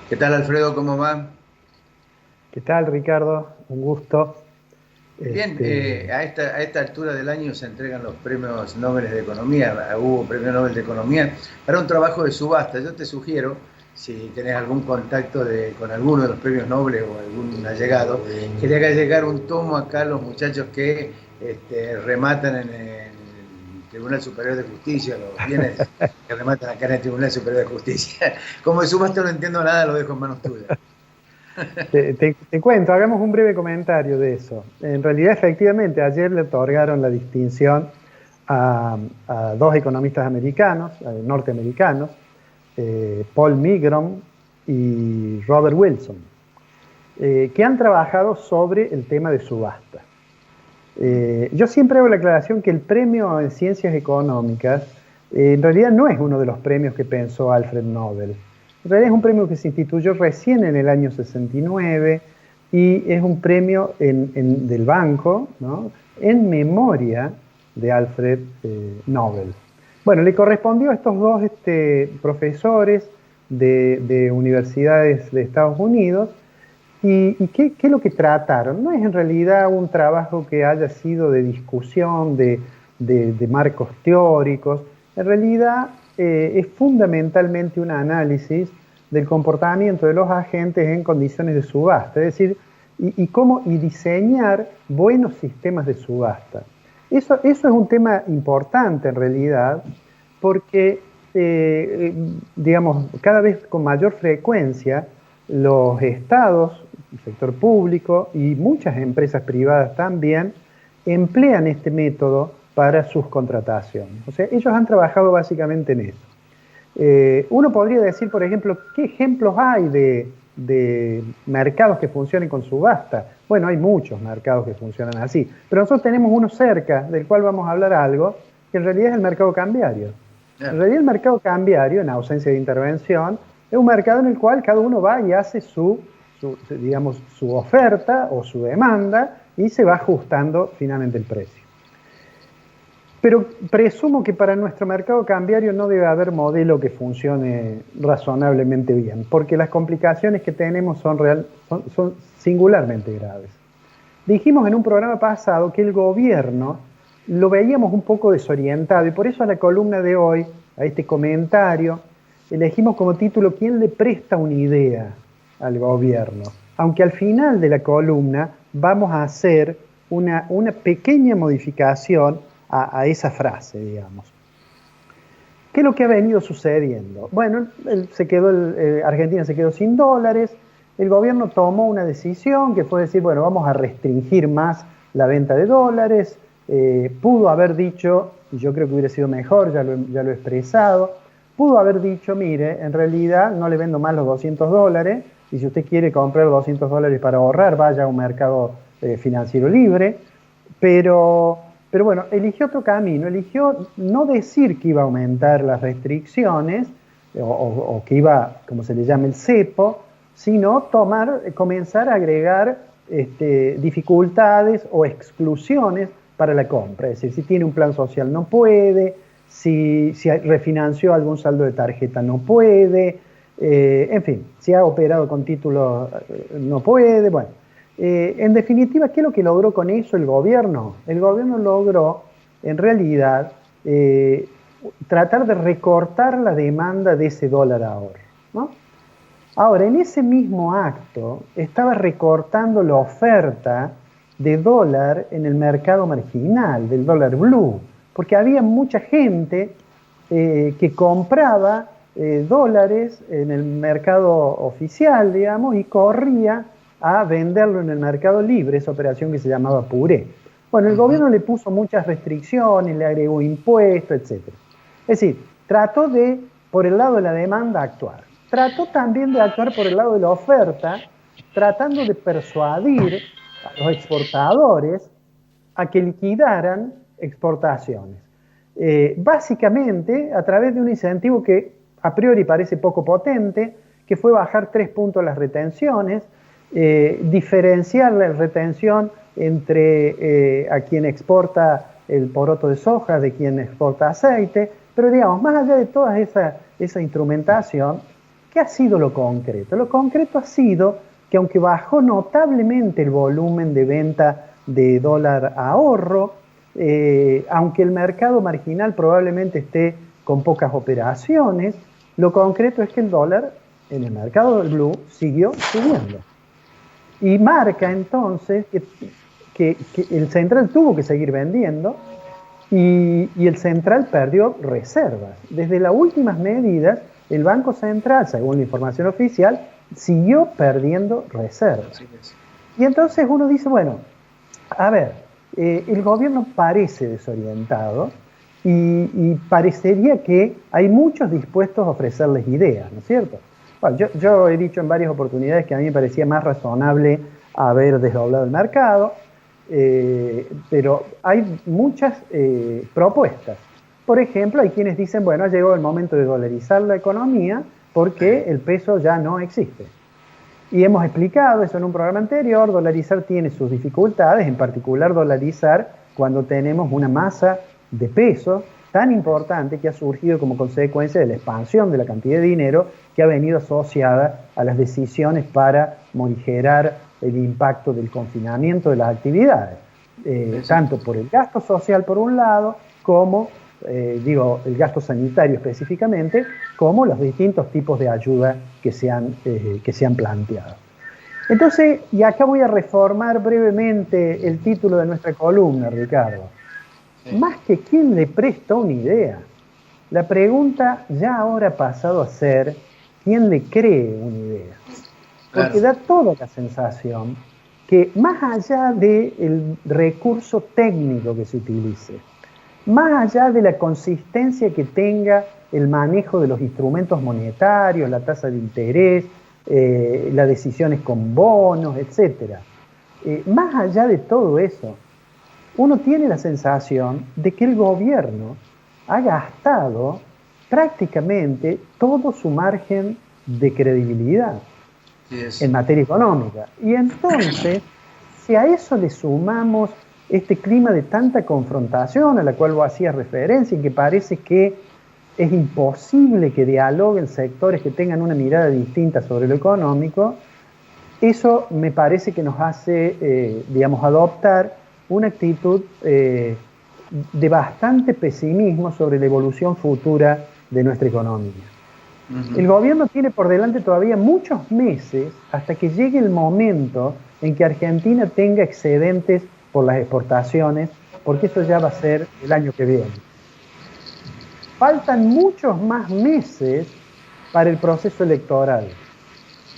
¿Qué tal, Alfredo? ¿Cómo va? ¿Qué tal, Ricardo? Un gusto. Bien, Este, a esta altura del año se entregan los premios Nobel de Economía. Hubo premio Nobel de Economía para un trabajo de subasta. Yo te sugiero, si tenés algún contacto con alguno de los premios Nobel o algún allegado, que le haga llegar un tomo acá a los muchachos que rematan en el Tribunal Superior de Justicia, los bienes que rematan acá en el Tribunal Superior de Justicia. Como de subasta no entiendo nada, lo dejo en manos tuyas. te cuento, hagamos un breve comentario de eso. En realidad, efectivamente, ayer le otorgaron la distinción a dos economistas americanos, norteamericanos, Paul Milgrom y Robert Wilson, que han trabajado sobre el tema de subasta. Yo siempre hago la aclaración que el premio en ciencias económicas en realidad no es uno de los premios que pensó Alfred Nobel. En realidad es un premio que se instituyó recién en el año 69 y es un premio del banco, ¿no?, en memoria de Alfred Nobel. Bueno, le correspondió a estos dos profesores de universidades de Estados Unidos. ¿Y qué es lo que trataron? No es en realidad un trabajo que haya sido de discusión, de marcos teóricos. En realidad es fundamentalmente un análisis del comportamiento de los agentes en condiciones de subasta, es decir, y diseñar buenos sistemas de subasta. Eso es un tema importante en realidad, porque, digamos, cada vez con mayor frecuencia los estados, el sector público y muchas empresas privadas también emplean este método para sus contrataciones. O sea, ellos han trabajado básicamente en eso. Uno podría decir, por ejemplo, ¿qué ejemplos hay de mercados que funcionen con subasta? Bueno, hay muchos mercados que funcionan así, pero nosotros tenemos uno cerca, del cual vamos a hablar algo, que en realidad es el mercado cambiario. En realidad el mercado cambiario, en ausencia de intervención, es un mercado en el cual cada uno va y hace digamos, su oferta o su demanda y se va ajustando finalmente el precio. Pero presumo que para nuestro mercado cambiario no debe haber modelo que funcione razonablemente bien, porque las complicaciones que tenemos son singularmente graves. Dijimos en un programa pasado que el gobierno lo veíamos un poco desorientado y por eso a la columna de hoy, a este comentario, elegimos como título ¿Quién le presta una idea al gobierno? Aunque al final de la columna vamos a hacer una pequeña modificación a esa frase, digamos. ¿Qué es lo que ha venido sucediendo? Bueno, Argentina se quedó sin dólares, el gobierno tomó una decisión que fue decir, bueno, vamos a restringir más la venta de dólares, pudo haber dicho, y yo creo que hubiera sido mejor, ya lo he expresado, pudo haber dicho, mire, en realidad no le vendo más los 200 dólares, y si usted quiere comprar 200 dólares para ahorrar, vaya a un mercado financiero libre, pero bueno, eligió otro camino, eligió no decir que iba a aumentar las restricciones, o que iba, como se le llama, el cepo, sino comenzar a agregar dificultades o exclusiones para la compra. Es decir, si tiene un plan social no puede, si refinanció algún saldo de tarjeta no puede, en fin, si ha operado con títulos no puede, bueno. En definitiva, ¿qué es lo que logró con eso el gobierno? El gobierno logró, en realidad, tratar de recortar la demanda de ese dólar ahorro, ¿no? Ahora, en ese mismo acto, estaba recortando la oferta de dólar en el mercado marginal, del dólar blue, porque había mucha gente que compraba dólares en el mercado oficial, digamos, y corría a venderlo en el mercado libre, esa operación que se llamaba puré. Bueno, el gobierno le puso muchas restricciones, le agregó impuestos, etc. Es decir, trató de, por el lado de la demanda, actuar. Trató también de actuar por el lado de la oferta, tratando de persuadir a los exportadores a que liquidaran exportaciones. Básicamente a través de un incentivo que a priori parece poco potente, que fue bajar 3 puntos las retenciones, diferenciar la retención entre a quien exporta el poroto de soja de quien exporta aceite, pero digamos, más allá de toda esa instrumentación, ¿qué ha sido lo concreto? Lo concreto ha sido que aunque bajó notablemente el volumen de venta de dólar a ahorro, aunque el mercado marginal probablemente esté con pocas operaciones, lo concreto es que el dólar en el mercado del blue siguió subiendo. Y marca entonces que el central tuvo que seguir vendiendo y el central perdió reservas. Desde las últimas medidas, el Banco Central, según la información oficial, siguió perdiendo reservas. Y entonces uno dice, bueno, a ver, el gobierno parece desorientado y parecería que hay muchos dispuestos a ofrecerles ideas, ¿no es cierto? Bueno, yo he dicho en varias oportunidades que a mí me parecía más razonable haber desdoblado el mercado, pero hay muchas propuestas. Por ejemplo, hay quienes dicen, bueno, ha llegado el momento de dolarizar la economía porque el peso ya no existe. Y hemos explicado eso en un programa anterior, dolarizar tiene sus dificultades, en particular dolarizar cuando tenemos una masa de peso tan importante que ha surgido como consecuencia de la expansión de la cantidad de dinero que ha venido asociada a las decisiones para morigerar el impacto del confinamiento de las actividades, tanto por el gasto social por un lado, como, el gasto sanitario específicamente, como los distintos tipos de ayuda que se han planteado. Entonces, y acá voy a reformar brevemente el título de nuestra columna, Ricardo. Más que quién le presta una idea, la pregunta ya ahora ha pasado a ser quién le cree una idea. Porque da toda la sensación que más allá del recurso técnico que se utilice, más allá de la consistencia que tenga el manejo de los instrumentos monetarios, la tasa de interés, las decisiones con bonos, etc. Más allá de todo eso, uno tiene la sensación de que el gobierno ha gastado prácticamente todo su margen de credibilidad en materia económica. Y entonces, si a eso le sumamos este clima de tanta confrontación a la cual vos hacías referencia y que parece que es imposible que dialoguen sectores que tengan una mirada distinta sobre lo económico, eso me parece que nos hace, adoptar una actitud de bastante pesimismo sobre la evolución futura de nuestra economía. El gobierno tiene por delante todavía muchos meses hasta que llegue el momento en que Argentina tenga excedentes por las exportaciones, porque eso ya va a ser el año que viene. Faltan muchos más meses para el proceso electoral,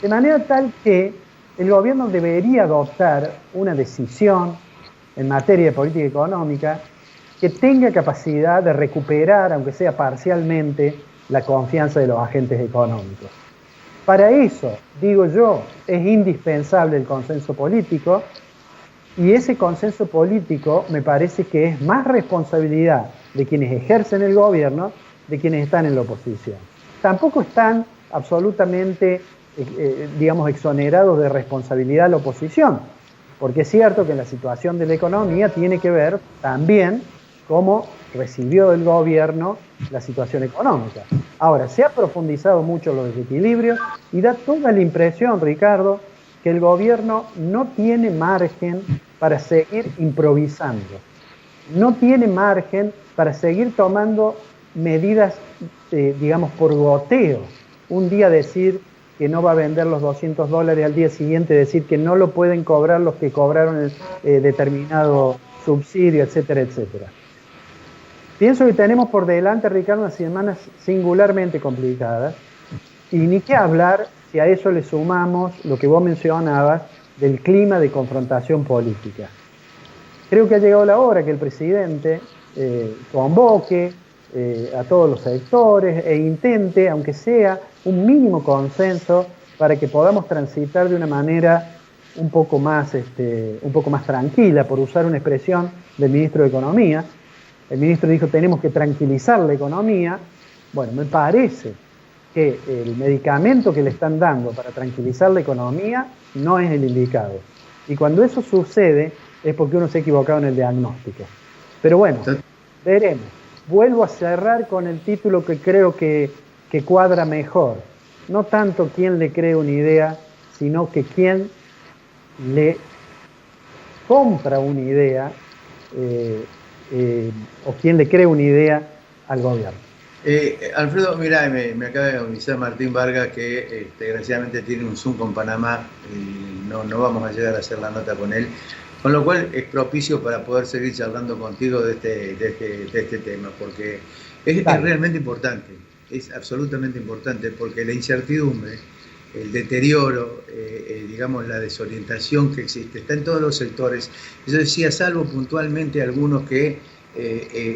de manera tal que el gobierno debería adoptar una decisión en materia de política económica que tenga capacidad de recuperar, aunque sea parcialmente, la confianza de los agentes económicos. Para eso, digo yo, es indispensable el consenso político, y ese consenso político me parece que es más responsabilidad de quienes ejercen el gobierno de quienes están en la oposición. Tampoco están absolutamente, exonerados de responsabilidad la oposición, porque es cierto que la situación de la economía tiene que ver también cómo recibió el gobierno la situación económica. Ahora, se ha profundizado mucho los desequilibrios y da toda la impresión, Ricardo, que el gobierno no tiene margen para seguir improvisando, no tiene margen para seguir tomando medidas, por goteo. Un día decir que no va a vender los $200, al día siguiente decir que no lo pueden cobrar los que cobraron determinado subsidio, etcétera, etcétera. Pienso que tenemos por delante, Ricardo, unas semanas singularmente complicadas, y ni qué hablar si a eso le sumamos lo que vos mencionabas del clima de confrontación política. Creo que ha llegado la hora que el presidente convoque a todos los sectores e intente, aunque sea un mínimo consenso, para que podamos transitar de una manera un poco más tranquila, por usar una expresión del ministro de Economía. El ministro dijo, tenemos que tranquilizar la economía. Bueno, me parece que el medicamento que le están dando para tranquilizar la economía no es el indicado. Y cuando eso sucede es porque uno se ha equivocado en el diagnóstico. Pero bueno, veremos. Vuelvo a cerrar con el título que creo que cuadra mejor. no tanto quién le cree una idea, sino que quién le compra una idea o quién le cree una idea al gobierno. Alfredo, mira, me acaba de avisar Martín Vargas que desgraciadamente tiene un Zoom con Panamá y no vamos a llegar a hacer la nota con él, con lo cual es propicio para poder seguir charlando contigo de este tema, porque es realmente importante, es absolutamente importante, porque la incertidumbre, el deterioro, digamos, la desorientación que existe, está en todos los sectores. Yo decía, salvo puntualmente algunos que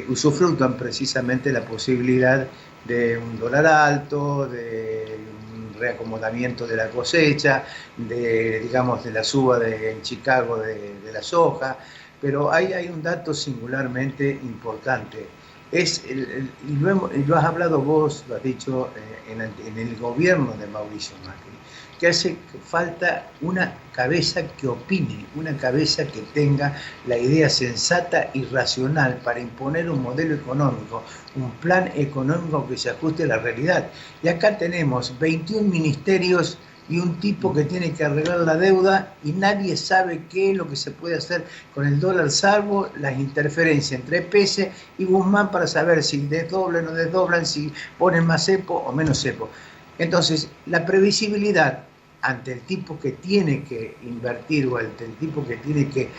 usufructan precisamente la posibilidad de un dólar alto, de un reacomodamiento de la cosecha, digamos, de la suba en Chicago de la soja, pero hay un dato singularmente importante. Y lo has hablado vos, lo has dicho en el gobierno de Mauricio Macri, que hace falta una cabeza que opine, una cabeza que tenga la idea sensata y racional para imponer un modelo económico, un plan económico que se ajuste a la realidad. Y acá tenemos 21 ministerios y un tipo que tiene que arreglar la deuda y nadie sabe qué es lo que se puede hacer con el dólar, salvo las interferencias entre Pese y Guzmán para saber si desdoblan o no desdoblan, si ponen más cepo o menos cepo. Entonces, la previsibilidad ante el tipo que tiene que invertir o ante el tipo que tiene que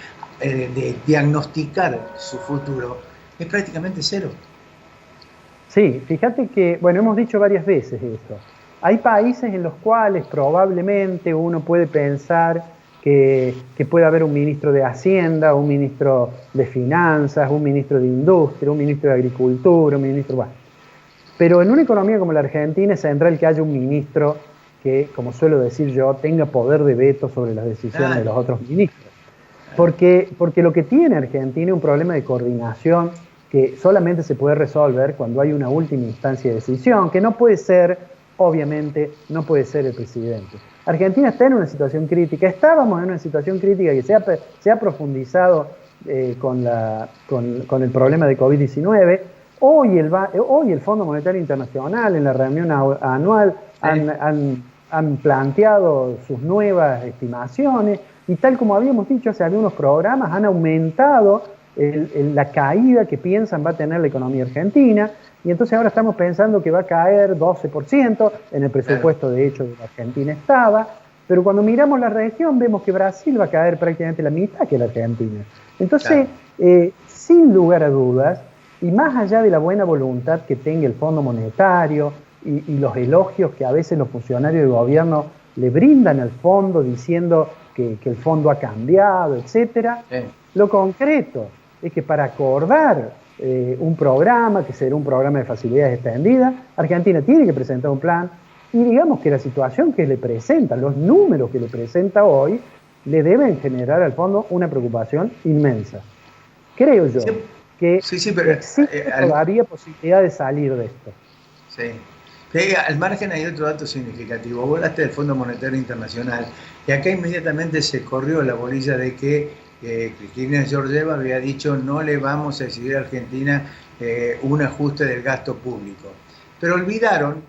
diagnosticar su futuro es prácticamente cero. Sí, fíjate que, bueno, hemos dicho varias veces esto. Hay países en los cuales probablemente uno puede pensar que puede haber un ministro de Hacienda, un ministro de Finanzas, un ministro de Industria, un ministro de Agricultura, un ministro... Bueno. Pero en una economía como la Argentina es central que haya un ministro que, como suelo decir yo, tenga poder de veto sobre las decisiones de los otros ministros. Porque lo que tiene Argentina es un problema de coordinación que solamente se puede resolver cuando hay una última instancia de decisión, que no puede ser, obviamente, no puede ser el presidente. Argentina está en una situación crítica, estábamos en una situación crítica que se ha profundizado con el problema de COVID-19. Hoy el Fondo Monetario Internacional en la reunión anual han planteado sus nuevas estimaciones y tal como habíamos dicho hace algunos programas, han aumentado la caída que piensan va a tener la economía argentina y entonces ahora estamos pensando que va a caer 12%, en el presupuesto de hecho de la Argentina estaba, pero cuando miramos la región vemos que Brasil va a caer prácticamente la mitad que la Argentina. Entonces, sin lugar a dudas, y más allá de la buena voluntad que tenga el Fondo Monetario y los elogios que a veces los funcionarios de gobierno le brindan al fondo diciendo que el fondo ha cambiado, etcétera, lo concreto es que para acordar un programa, que será un programa de facilidades extendidas, Argentina tiene que presentar un plan y digamos que la situación que le presenta, los números que le presenta hoy, le deben generar al fondo una preocupación inmensa. Creo yo. Que pero existe todavía posibilidad de salir de esto. Sí. Al margen hay otro dato significativo. Vos hablaste del Fondo Monetario Internacional y acá inmediatamente se corrió la bolilla de que Cristina Georgieva había dicho no le vamos a exigir a Argentina un ajuste del gasto público. Pero olvidaron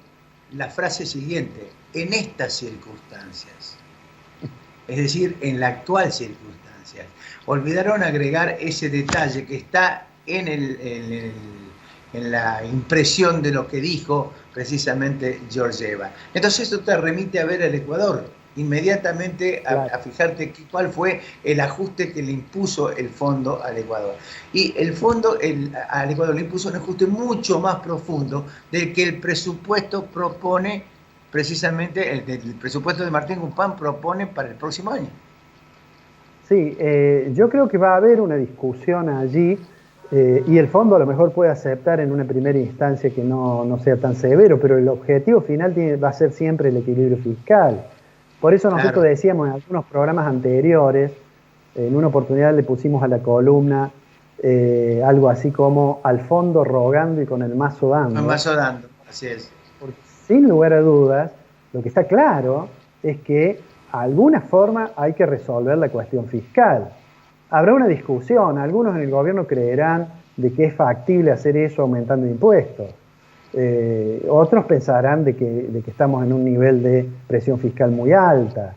la frase siguiente, en estas circunstancias. Es decir, en la actual circunstancia. Olvidaron agregar ese detalle que está en la impresión de lo que dijo precisamente Georgieva. Entonces esto te remite a ver al Ecuador, inmediatamente a fijarte cuál fue el ajuste que le impuso el fondo al Ecuador. Y el fondo al Ecuador le impuso un ajuste mucho más profundo del que el presupuesto propone, precisamente el presupuesto de Martín Guzmán propone para el próximo año. Sí, yo creo que va a haber una discusión allí y el fondo a lo mejor puede aceptar en una primera instancia que no sea tan severo, pero el objetivo final va a ser siempre el equilibrio fiscal. Por eso nosotros decíamos en algunos programas anteriores, en una oportunidad le pusimos a la columna algo así como al fondo rogando y con el mazo dando. El mazo dando, así es. Porque sin lugar a dudas, lo que está claro es que de alguna forma hay que resolver la cuestión fiscal. Habrá una discusión, algunos en el gobierno creerán de que es factible hacer eso aumentando impuestos. Otros pensarán de que estamos en un nivel de presión fiscal muy alta,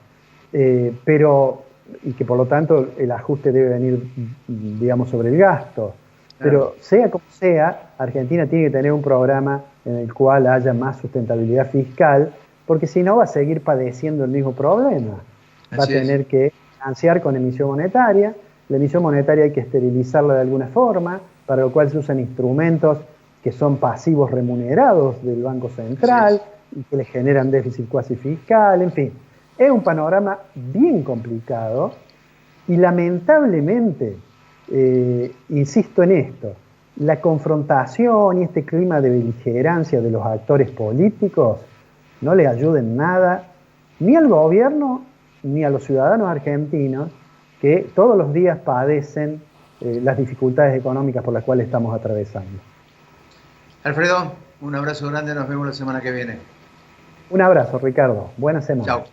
y que por lo tanto el ajuste debe venir, digamos, sobre el gasto. Pero sea como sea, Argentina tiene que tener un programa en el cual haya más sustentabilidad fiscal, porque si no va a seguir padeciendo el mismo problema. Va a tener que financiar con emisión monetaria. La emisión monetaria hay que esterilizarla de alguna forma, para lo cual se usan instrumentos que son pasivos remunerados del Banco Central y que le generan déficit cuasi fiscal, en fin. Es un panorama bien complicado y lamentablemente, insisto en esto, la confrontación y este clima de beligerancia de los actores políticos no le ayuden nada ni al gobierno ni a los ciudadanos argentinos que todos los días padecen las dificultades económicas por las cuales estamos atravesando. Alfredo, un abrazo grande, nos vemos la semana que viene. Un abrazo, Ricardo. Buena semana. Chao.